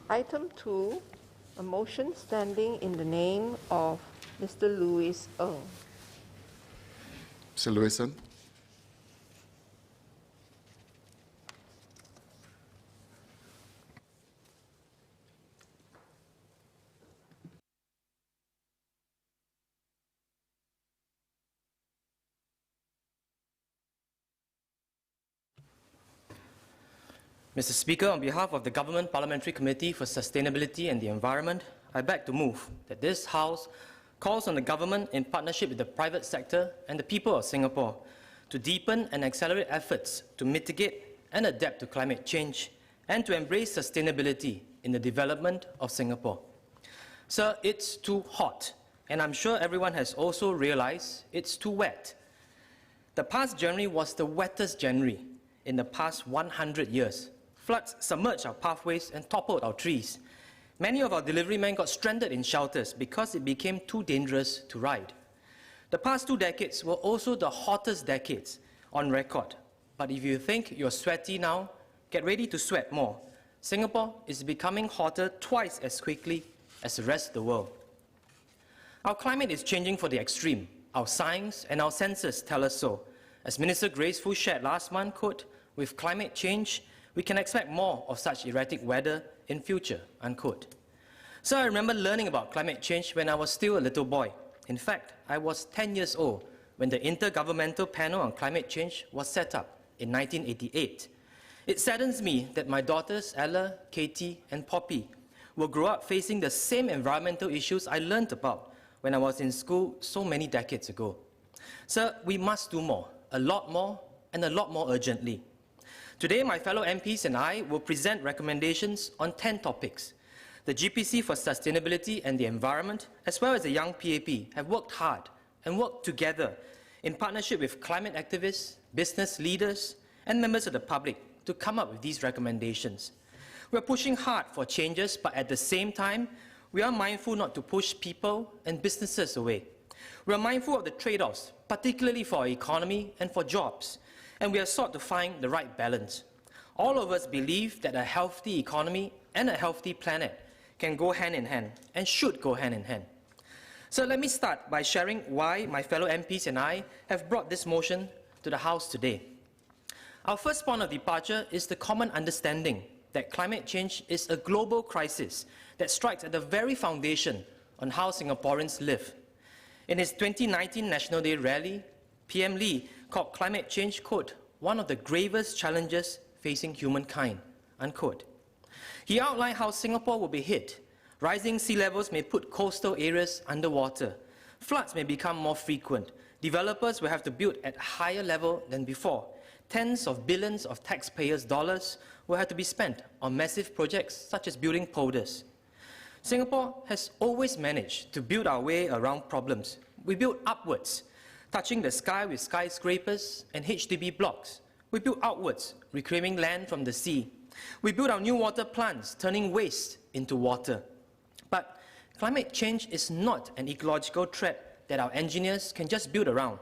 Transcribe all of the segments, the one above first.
Item 2, a motion standing in the name of Mr. Louis Ng. Mr. Lewison. Mr. Speaker, on behalf of the Government Parliamentary Committee for Sustainability and the Environment, I beg to move that this House calls on the government, in partnership with the private sector and the people of Singapore, to deepen and accelerate efforts to mitigate and adapt to climate change and to embrace sustainability in the development of Singapore. Sir, it's too hot, and I'm sure everyone has also realized it's too wet. The past January was the wettest January in the past 100 years. Floods submerged our pathways and toppled our trees. Many of our delivery men got stranded in shelters because it became too dangerous to ride. The past 2 decades were also the hottest decades on record. But if you think you're sweaty now, get ready to sweat more. Singapore is becoming hotter twice as quickly as the rest of the world. Our climate is changing for the extreme. Our science and our sensors tell us so. As Minister Grace Fu shared last month, quote, "With climate change, we can expect more of such erratic weather in future," unquote. So I remember learning about climate change when I was still a little boy. In fact, I was 10 years old when the Intergovernmental Panel on Climate Change was set up in 1988. It saddens me that my daughters Ella, Katie, and Poppy will grow up facing the same environmental issues I learned about when I was in school so many decades ago. So we must do more, a lot more, and a lot more urgently. Today, my fellow MPs and I will present recommendations on 10 topics. The GPC for Sustainability and the Environment, as well as the Young PAP, have worked hard and worked together in partnership with climate activists, business leaders, and members of the public to come up with these recommendations. We are pushing hard for changes, but at the same time, we are mindful not to push people and businesses away. We are mindful of the trade-offs, particularly for our economy and for jobs, and we have sought to find the right balance. All of us believe that a healthy economy and a healthy planet can go hand in hand and should go hand in hand. So let me start by sharing why my fellow MPs and I have brought this motion to the House today. Our first point of departure is the common understanding that climate change is a global crisis that strikes at the very foundation on how Singaporeans live. In his 2019 National Day rally, PM Lee called climate change, quote, "one of the gravest challenges facing humankind," unquote. He outlined how Singapore will be hit. Rising sea levels may put coastal areas underwater. Floods may become more frequent. Developers will have to build at a higher level than before. Tens of billions of taxpayers' dollars will have to be spent on massive projects such as building polders. Singapore has always managed to build our way around problems. We build upwards, touching the sky with skyscrapers and HDB blocks. We build outwards, reclaiming land from the sea. We build our new water plants, turning waste into water. But climate change is not an ecological threat that our engineers can just build around.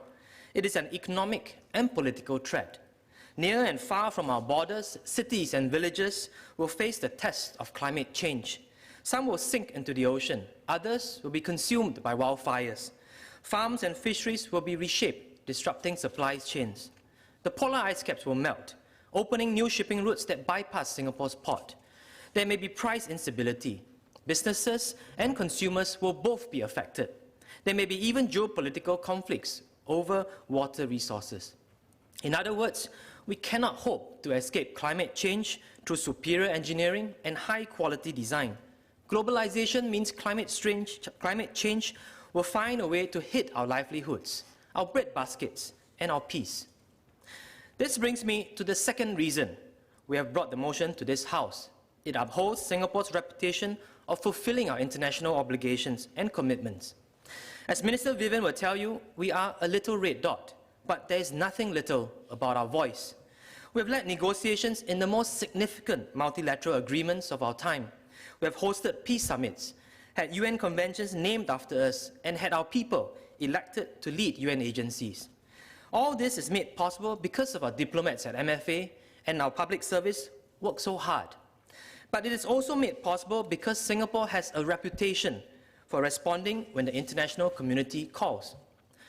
It is an economic and political threat. Near and far from our borders, cities and villages will face the test of climate change. Some will sink into the ocean, others will be consumed by wildfires. Farms and fisheries will be reshaped, disrupting supply chains. The polar ice caps will melt, opening new shipping routes that bypass Singapore's port. There may be price instability. Businesses and consumers will both be affected. There may be even geopolitical conflicts over water resources. In other words, we cannot hope to escape climate change through superior engineering and high-quality design. Globalization means climate change will find a way to hit our livelihoods, our bread baskets, and our peace. This brings me to the second reason we have brought the motion to this House. It upholds Singapore's reputation of fulfilling our international obligations and commitments. As Minister Vivian will tell you, we are a little red dot, but there is nothing little about our voice. We have led negotiations in the most significant multilateral agreements of our time. We have hosted peace summits, had UN conventions named after us, and had our people elected to lead UN agencies. All this is made possible because of our diplomats at MFA and our public service work so hard. But it is also made possible because Singapore has a reputation for responding when the international community calls.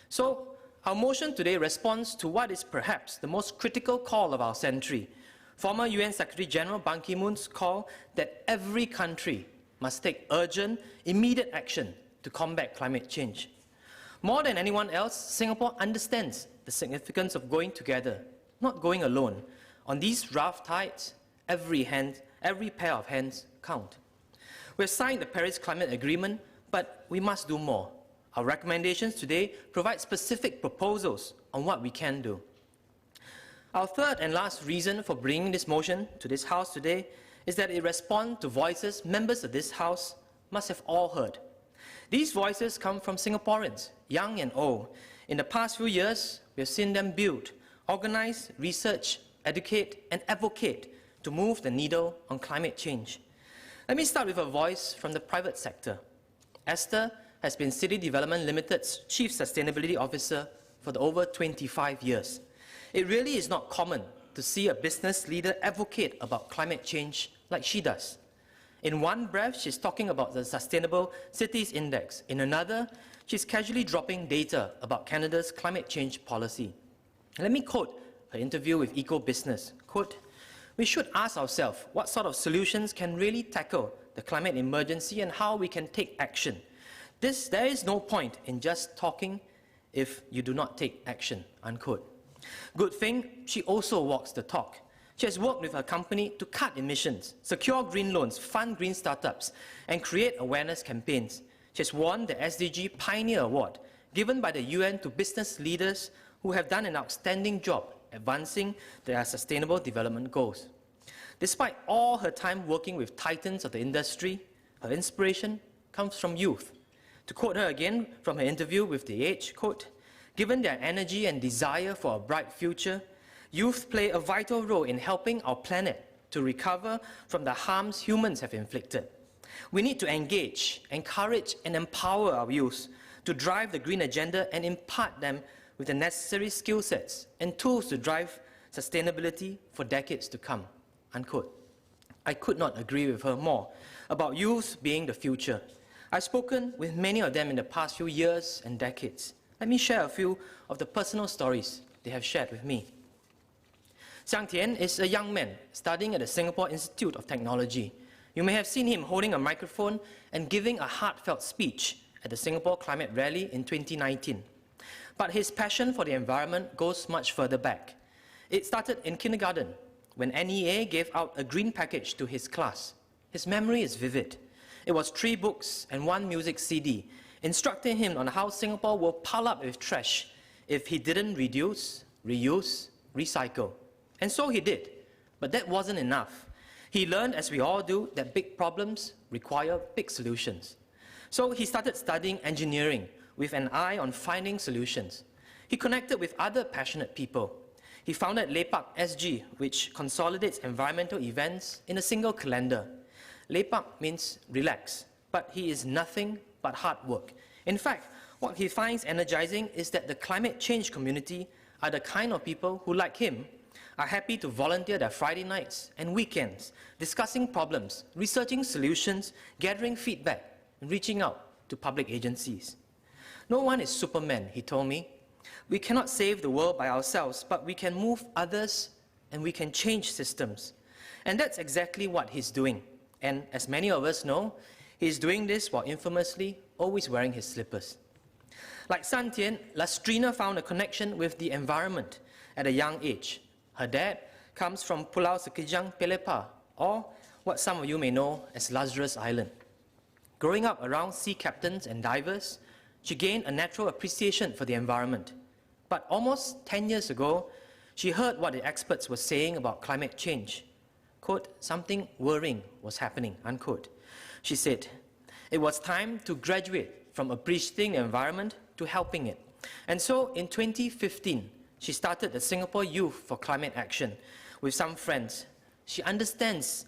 So, our motion today responds to what is perhaps the most critical call of our century, former UN Secretary General Ban Ki-moon's call that every country must take urgent, immediate action to combat climate change. More than anyone else, Singapore understands the significance of going together, not going alone. On these rough tides, every pair of hands count. We have signed the Paris Climate Agreement, but we must do more. Our recommendations today provide specific proposals on what we can do. Our third and last reason for bringing this motion to this House today is that it responds to voices members of this House must have all heard. These voices come from Singaporeans, young and old. In the past few years, we have seen them build, organize, research, educate, and advocate to move the needle on climate change. Let me start with a voice from the private sector. Esther has been City Development Limited's Chief Sustainability Officer for over 25 years. It really is not common to see a business leader advocate about climate change like she does. In one breath, she's talking about the Sustainable Cities Index. In another, she's casually dropping data about Canada's climate change policy. Let me quote her interview with Eco Business. Quote, "We should ask ourselves what sort of solutions can really tackle the climate emergency and how we can take action. There is no point in just talking if you do not take action," unquote. Good thing, she also walks the talk. She has worked with her company to cut emissions, secure green loans, fund green startups, and create awareness campaigns. She has won the SDG Pioneer Award, given by the UN to business leaders who have done an outstanding job advancing their sustainable development goals. Despite all her time working with titans of the industry, her inspiration comes from youth. To quote her again from her interview with The Age, quote, "Given their energy and desire for a bright future, youth play a vital role in helping our planet to recover from the harms humans have inflicted. We need to engage, encourage, and empower our youth to drive the green agenda and impart them with the necessary skill sets and tools to drive sustainability for decades to come," unquote. I could not agree with her more about youth being the future. I've spoken with many of them in the past few years and decades. Let me share a few of the personal stories they have shared with me. Xiang Tian is a young man studying at the Singapore Institute of Technology. You may have seen him holding a microphone and giving a heartfelt speech at the Singapore Climate Rally in 2019. But his passion for the environment goes much further back. It started in kindergarten, when NEA gave out a green package to his class. His memory is vivid. It was 3 books and 1 music CD, instructing him on how Singapore will pile up with trash if he didn't reduce, reuse, recycle. And so he did. But that wasn't enough. He learned, as we all do, that big problems require big solutions. So he started studying engineering with an eye on finding solutions. He connected with other passionate people. He founded Lepak SG, which consolidates environmental events in a single calendar. Lepak means relax, but he is nothing but hard work. In fact, what he finds energizing is that the climate change community are the kind of people who, like him, are happy to volunteer their Friday nights and weekends, discussing problems, researching solutions, gathering feedback, and reaching out to public agencies. "No one is Superman," he told me. "We cannot save the world by ourselves, but we can move others and we can change systems." And that's exactly what he's doing. And as many of us know, he's doing this while infamously always wearing his slippers. Like San Tian, Lastrina found a connection with the environment at a young age. Her dad comes from Pulau Sekejang, Pelepah, or what some of you may know as Lazarus Island. Growing up around sea captains and divers, she gained a natural appreciation for the environment. But almost 10 years ago, she heard what the experts were saying about climate change. Quote, "Something worrying was happening," unquote. She said, "It was time to graduate from appreciating the environment to helping it." And so in 2015, she started the Singapore Youth for Climate Action with some friends. She understands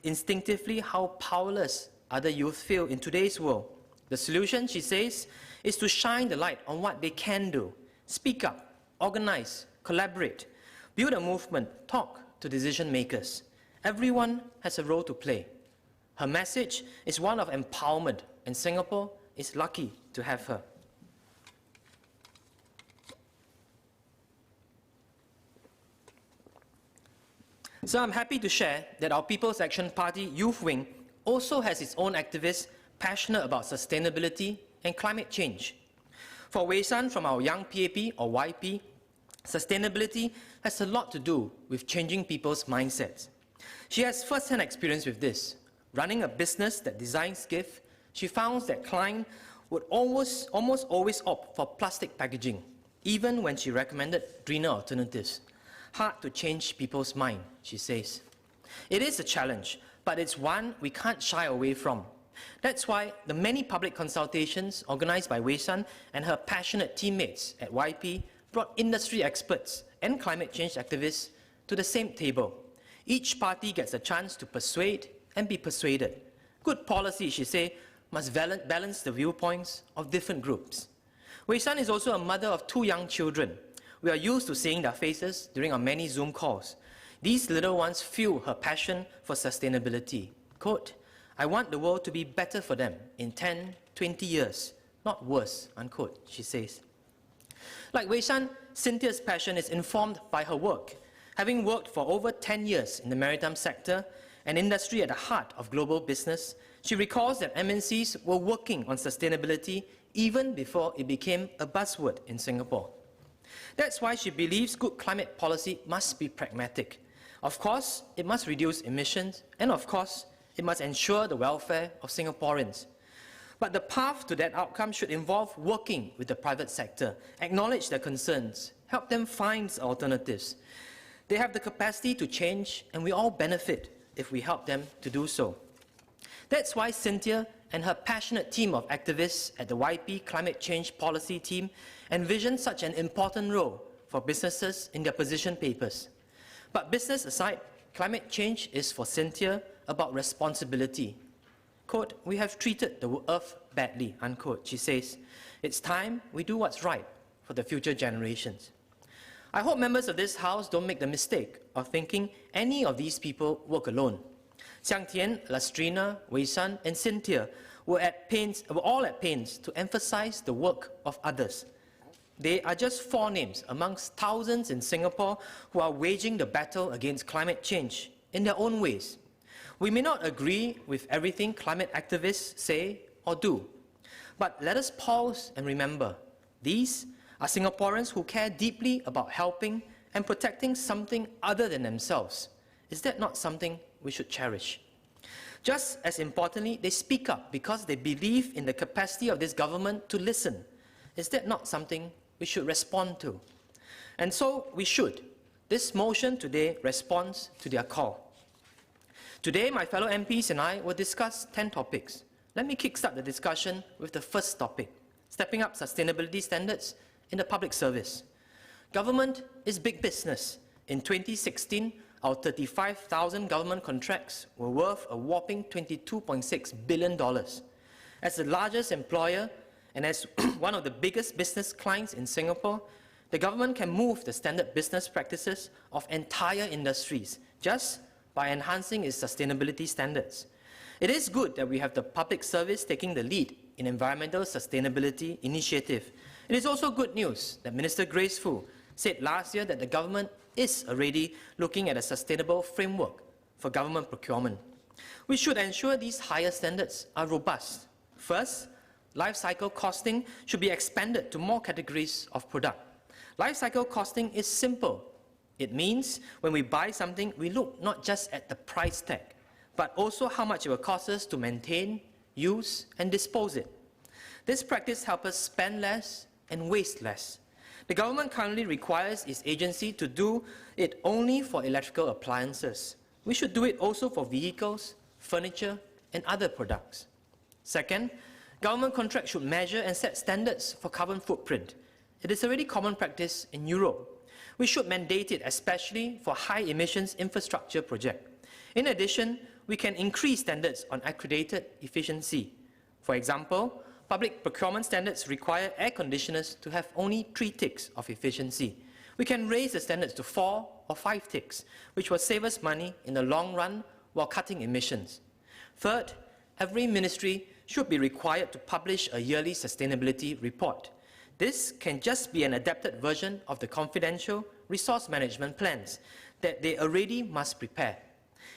instinctively how powerless other youth feel in today's world. The solution, she says, is to shine the light on what they can do. Speak up, organize, collaborate, build a movement, talk to decision makers. Everyone has a role to play. Her message is one of empowerment, and Singapore is lucky to have her. So I'm happy to share that our People's Action Party Youth Wing also has its own activists passionate about sustainability and climate change. For Wei San from our Young PAP or YP, sustainability has a lot to do with changing people's mindsets. She has first-hand experience with this. Running a business that designs gifts, she found that clients would almost always opt for plastic packaging, even when she recommended greener alternatives. Hard to change people's mind, she says. It is a challenge, but it's one we can't shy away from. That's why the many public consultations organized by Wei San and her passionate teammates at YP brought industry experts and climate change activists to the same table. Each party gets a chance to persuade and be persuaded. Good policy, she says, must balance the viewpoints of different groups. Wei San is also a mother of 2 young children. We are used to seeing their faces during our many Zoom calls. These little ones fuel her passion for sustainability. Quote, "I want the world to be better for them in 10, 20 years, not worse," unquote, she says. Like Wei San, Cynthia's passion is informed by her work. Having worked for over 10 years in the maritime sector, an industry at the heart of global business, she recalls that MNCs were working on sustainability even before it became a buzzword in Singapore. That's why she believes good climate policy must be pragmatic. Of course, it must reduce emissions, and of course, it must ensure the welfare of Singaporeans. But the path to that outcome should involve working with the private sector, acknowledge their concerns, help them find alternatives. They have the capacity to change, and we all benefit if we help them to do so. That's why Cynthia and her passionate team of activists at the YP Climate Change Policy Team envision such an important role for businesses in their position papers. But business aside, climate change is for Cynthia about responsibility. Quote, "We have treated the earth badly," unquote, she says. "It's time we do what's right for the future generations." I hope members of this House don't make the mistake of thinking any of these people work alone. Xiang Tian, Lastrina, Wei San, and Cynthia were all at pains to emphasize the work of others. They are just 4 names amongst thousands in Singapore who are waging the battle against climate change in their own ways. We may not agree with everything climate activists say or do, but let us pause and remember, these are Singaporeans who care deeply about helping and protecting something other than themselves. Is that not something we should cherish? Just as importantly, they speak up because they believe in the capacity of this government to listen. Is that not something we should respond to? And so we should. This motion today responds to their call. Today, my fellow MPs and I will discuss 10 topics. Let me kickstart the discussion with the first topic, stepping up sustainability standards in the public service. Government is big business. In 2016, our 35,000 government contracts were worth a whopping $22.6 billion. As the largest employer and as one of the biggest business clients in Singapore, the government can move the standard business practices of entire industries just by enhancing its sustainability standards. It is good that we have the public service taking the lead in environmental sustainability initiative. It is also good news that Minister Grace Fu said last year that the government is already looking at a sustainable framework for government procurement. We should ensure these higher standards are robust. First, life cycle costing should be expanded to more categories of product. Life cycle costing is simple. It means when we buy something, we look not just at the price tag, but also how much it will cost us to maintain, use, and dispose it. This practice helps us spend less and waste less. The government currently requires its agency to do it only for electrical appliances. We should do it also for vehicles, furniture, and other products. Second, government contracts should measure and set standards for carbon footprint. It is already common practice in Europe. We should mandate it, especially for high emissions infrastructure projects. In addition, we can increase standards on accredited efficiency. For example, public procurement standards require air conditioners to have only 3 ticks of efficiency. We can raise the standards to 4 or 5 ticks, which will save us money in the long run while cutting emissions. Third, every ministry should be required to publish a yearly sustainability report. This can just be an adapted version of the confidential resource management plans that they already must prepare.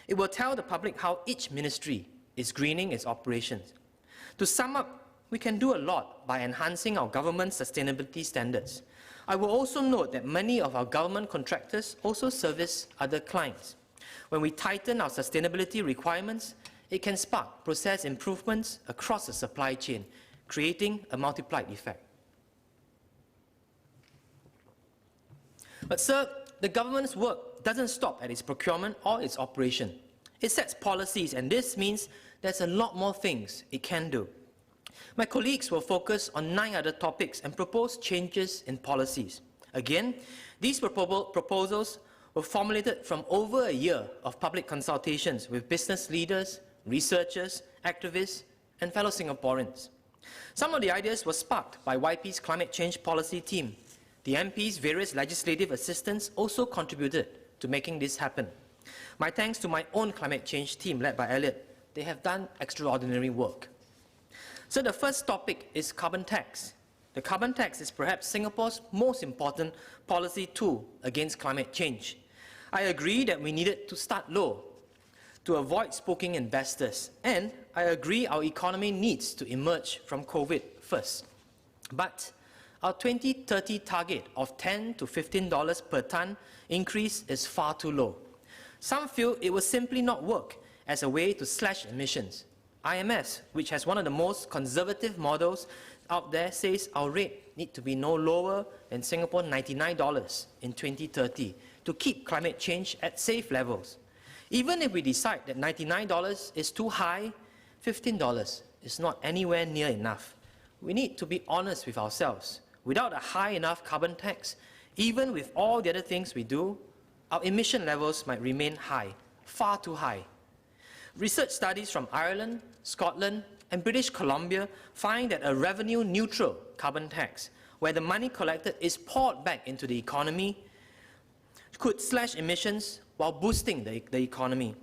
It will tell the public how each ministry is greening its operations. To sum up, we can do a lot by enhancing our government sustainability standards. I will also note that many of our government contractors also service other clients. When we tighten our sustainability requirements, it can spark process improvements across the supply chain, creating a multiplied effect. But sir, the government's work doesn't stop at its procurement or its operation. It sets policies, and this means there's a lot more things it can do. My colleagues will focus on 9 other topics and propose changes in policies. Again, these proposals were formulated from over a year of public consultations with business leaders, researchers, activists, and fellow Singaporeans. Some of the ideas were sparked by YP's climate change policy team. The MP's various legislative assistants also contributed to making this happen. My thanks to my own climate change team led by Elliot. They have done extraordinary work. So the first topic is carbon tax. The carbon tax is perhaps Singapore's most important policy tool against climate change. I agree that we needed to start low to avoid spooking investors, and I agree our economy needs to emerge from COVID first. But our 2030 target of $10 to $15 per tonne increase is far too low. Some feel it will simply not work as a way to slash emissions. IMS, which has one of the most conservative models out there, says our rate needs to be no lower than Singapore $99 in 2030 to keep climate change at safe levels. Even if we decide that $99 is too high, $15 is not anywhere near enough. We need to be honest with ourselves. Without a high enough carbon tax, even with all the other things we do, our emission levels might remain high, far too high. Research studies from Ireland, Scotland, and British Columbia find that a revenue-neutral carbon tax, where the money collected is poured back into the economy, could slash emissions while boosting the economy.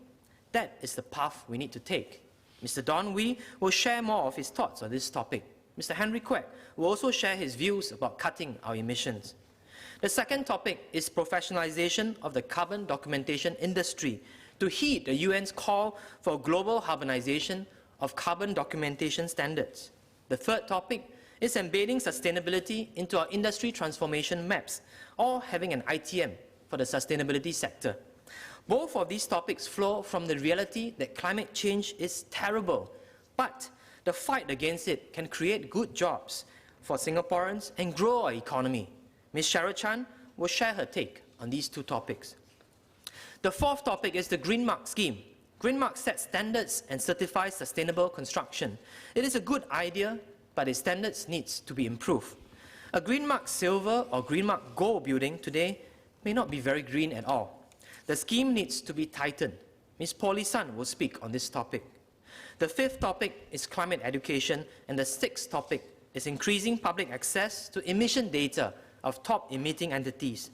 That is the path we need to take. Mr. Don Wee will share more of his thoughts on this topic. Mr. Henry Kwek will also share his views about cutting our emissions. The second topic is professionalization of the carbon documentation industry to heed the UN's call for global harmonization of carbon documentation standards. The third topic is embedding sustainability into our industry transformation maps, or having an ITM for the sustainability sector. Both of these topics flow from the reality that climate change is terrible, but the fight against it can create good jobs for Singaporeans and grow our economy. Ms. Shara Chan will share her take on these 2 topics. The fourth topic is the Green Mark scheme. Green Mark sets standards and certifies sustainable construction. It is a good idea, but its standards needs to be improved. A Green Mark Silver or Green Mark Gold building today may not be very green at all. The scheme needs to be tightened. Ms. Polly Sun will speak on this topic. The fifth topic is climate education, and the sixth topic is increasing public access to emission data of top emitting entities.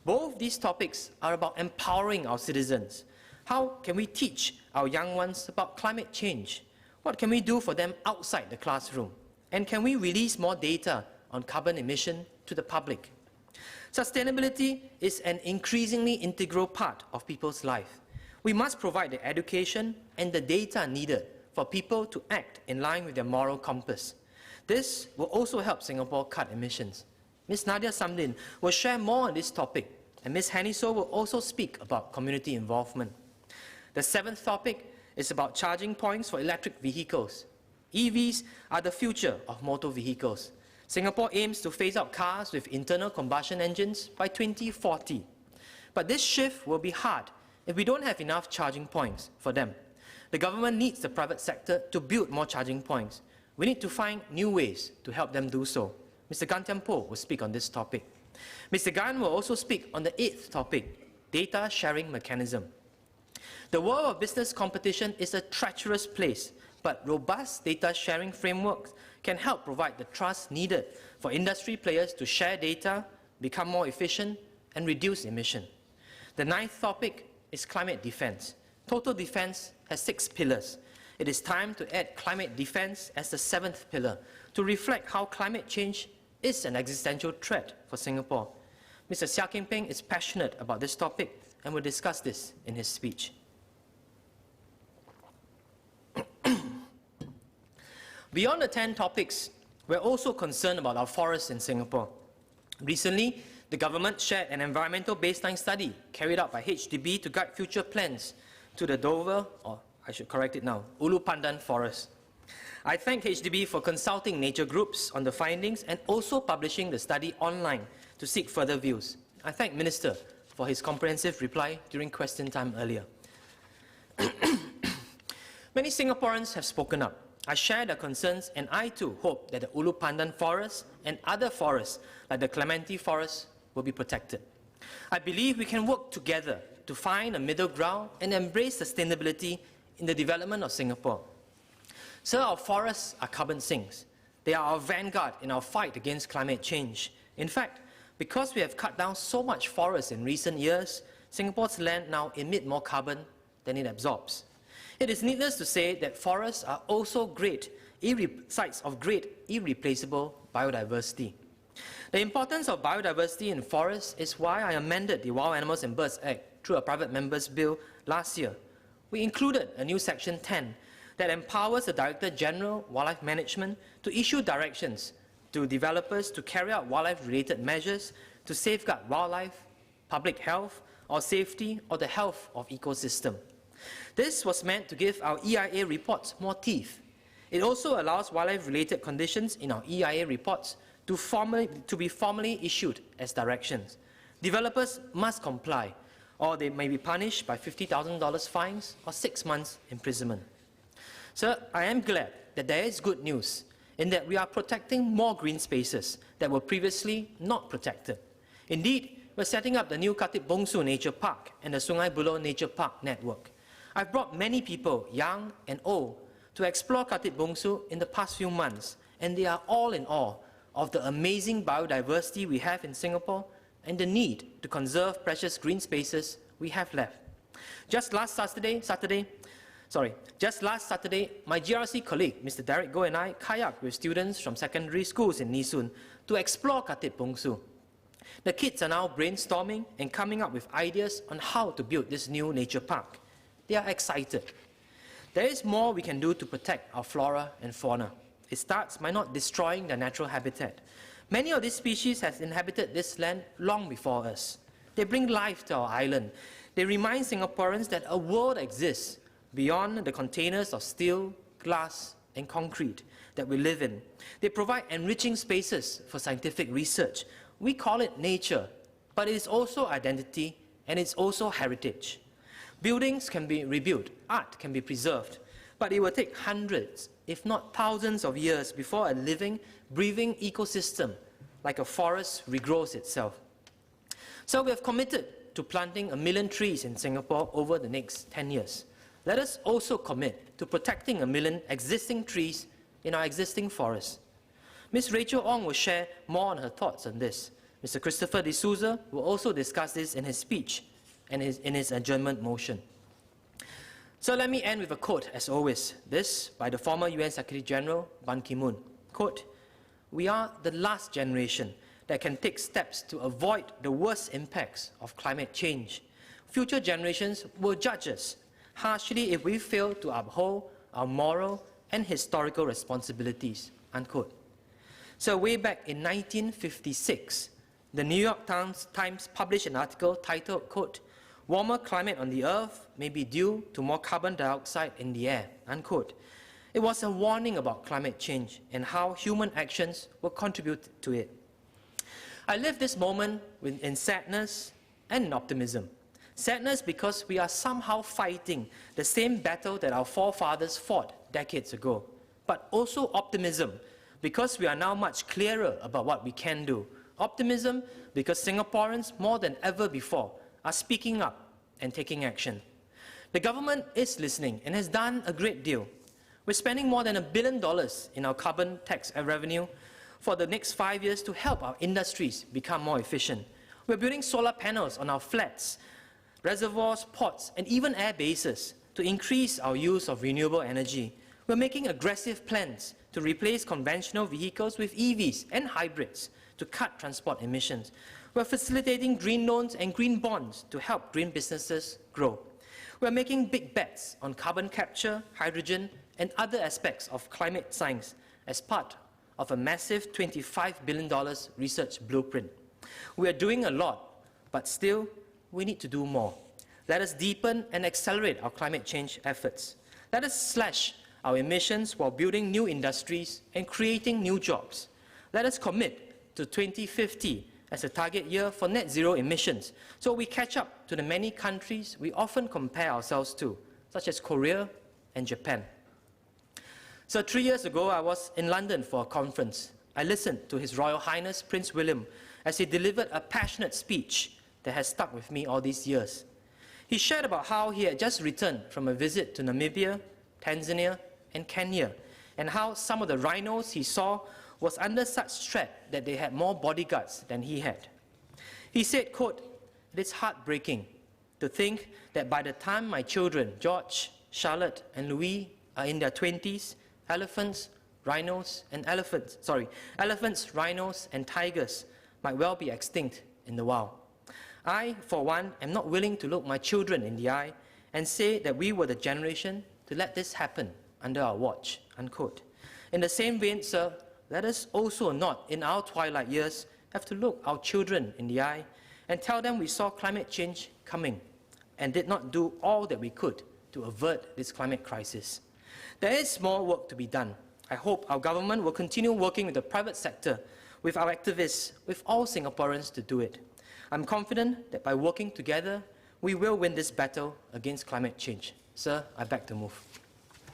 Both these topics are about empowering our citizens. How can we teach our young ones about climate change? What can we do for them outside the classroom? And can we release more data on carbon emission to the public? Sustainability is an increasingly integral part of people's life. We must provide the education and the data needed for people to act in line with their moral compass. This will also help Singapore cut emissions. Ms. Nadia Samdin will share more on this topic, and Ms. Haniso will also speak about community involvement. The seventh topic is about charging points for electric vehicles. EVs are the future of motor vehicles. Singapore aims to phase out cars with internal combustion engines by 2040. But this shift will be hard if we don't have enough charging points for them. The government needs the private sector to build more charging points. We need to find new ways to help them do so. Mr. Gan Tiam Poh will speak on this topic. Mr. Gan will also speak on the eighth topic, data sharing mechanism. The world of business competition is a treacherous place, but robust data sharing frameworks can help provide the trust needed for industry players to share data, become more efficient, and reduce emission. The ninth topic is climate defense. Total defense has 6 pillars. It is time to add climate defense as the 7th pillar to reflect how climate change is an existential threat for Singapore. Mr. Seah Keng Peng is passionate about this topic and will discuss this in his speech. Beyond the 10 topics, we're also concerned about our forests in Singapore. Recently, the government shared an environmental baseline study carried out by HDB to guide future plans to the Dover, or I should correct it now, Ulu Pandan Forest. I thank HDB for consulting nature groups on the findings and also publishing the study online to seek further views. I thank Minister for his comprehensive reply during question time earlier. Many Singaporeans have spoken up. I share their concerns, and I too hope that the Ulu Pandan Forest and other forests like the Clementi Forest will be protected. I believe we can work together to find a middle ground and embrace sustainability in the development of Singapore. Sir, our forests are carbon sinks. They are our vanguard in our fight against climate change. In fact, because we have cut down so much forest in recent years, Singapore's land now emits more carbon than it absorbs. It is needless to say that forests are also sites of great irreplaceable biodiversity. The importance of biodiversity in forests is why I amended the Wild Animals and Birds Act through a private member's bill last year. We included a new Section 10 that empowers the Director General Wildlife Management to issue directions to developers to carry out wildlife-related measures to safeguard wildlife, public health, or safety, or the health of ecosystem. This was meant to give our EIA reports more teeth. It also allows wildlife-related conditions in our EIA reports to be formally issued as directions. Developers must comply, or they may be punished by $50,000 fines or 6 months imprisonment. Sir, I am glad that there is good news in that we are protecting more green spaces that were previously not protected. Indeed, we're setting up the new Khatib Bongsu Nature Park and the Sungai Buloh Nature Park network. I've brought many people, young and old, to explore Khatib Bongsu in the past few months, and they are all in awe of the amazing biodiversity we have in Singapore and the need to conserve precious green spaces we have left. Just last Saturday, my GRC colleague, Mr. Derek Goh, and I kayaked with students from secondary schools in Nee Soon to explore Khatib Bongsu. The kids are now brainstorming and coming up with ideas on how to build this new nature park. They are excited. There is more we can do to protect our flora and fauna. It starts by not destroying their natural habitat. Many of these species have inhabited this land long before us. They bring life to our island. They remind Singaporeans that a world exists beyond the containers of steel, glass, and concrete that we live in. They provide enriching spaces for scientific research. We call it nature, but it is also identity and it's also heritage. Buildings can be rebuilt, art can be preserved, but it will take hundreds, if not thousands of years before a living, breathing ecosystem like a forest regrows itself. So we have committed to planting 1 million trees in Singapore over the next 10 years. Let us also commit to protecting 1 million existing trees in our existing forests. Ms. Rachel Ong will share more on her thoughts on this. Mr. Christopher De Souza will also discuss this in his speech and in his adjournment motion. So let me end with a quote, as always. This by the former UN Secretary General, Ban Ki-moon. Quote, "We are the last generation that can take steps to avoid the worst impacts of climate change. Future generations will judge us harshly if we fail to uphold our moral and historical responsibilities." Unquote. So way back in 1956, the New York Times published an article titled, quote, "Warmer climate on the Earth may be due to more carbon dioxide in the air," unquote. It was a warning about climate change and how human actions will contribute to it. I live this moment in sadness and in optimism. Sadness because we are somehow fighting the same battle that our forefathers fought decades ago, but also optimism because we are now much clearer about what we can do. Optimism because Singaporeans, more than ever before, are speaking up and taking action. The government is listening and has done a great deal. We're spending more than $1 billion in our carbon tax and revenue for the next 5 years to help our industries become more efficient. We're building solar panels on our flats reservoirs, ports, and even air bases to increase our use of renewable energy. We're making aggressive plans to replace conventional vehicles with EVs and hybrids to cut transport emissions. We're facilitating green loans and green bonds to help green businesses grow. We're making big bets on carbon capture, hydrogen, and other aspects of climate science as part of a massive $25 billion research blueprint. We are doing a lot, but still, we need to do more. Let us deepen and accelerate our climate change efforts. Let us slash our emissions while building new industries and creating new jobs. Let us commit to 2050 as a target year for net zero emissions, so we catch up to the many countries we often compare ourselves to, such as Korea and Japan. So 3 years ago, I was in London for a conference. I listened to His Royal Highness Prince William as he delivered a passionate speech that has stuck with me all these years. He shared about how he had just returned from a visit to Namibia, Tanzania, and Kenya, and how some of the rhinos he saw was under such threat that they had more bodyguards than he had. He said, quote, "It is heartbreaking to think that by the time my children, George, Charlotte, and Louis, are in their 20s, elephants, rhinos, and tigers might well be extinct in the wild. I, for one, am not willing to look my children in the eye and say that we were the generation to let this happen under our watch," unquote. In the same vein, sir, let us also not, in our twilight years, have to look our children in the eye and tell them we saw climate change coming and did not do all that we could to avert this climate crisis. There is more work to be done. I hope our government will continue working with the private sector, with our activists, with all Singaporeans to do it. I'm confident that by working together, we will win this battle against climate change. Sir, I beg to move.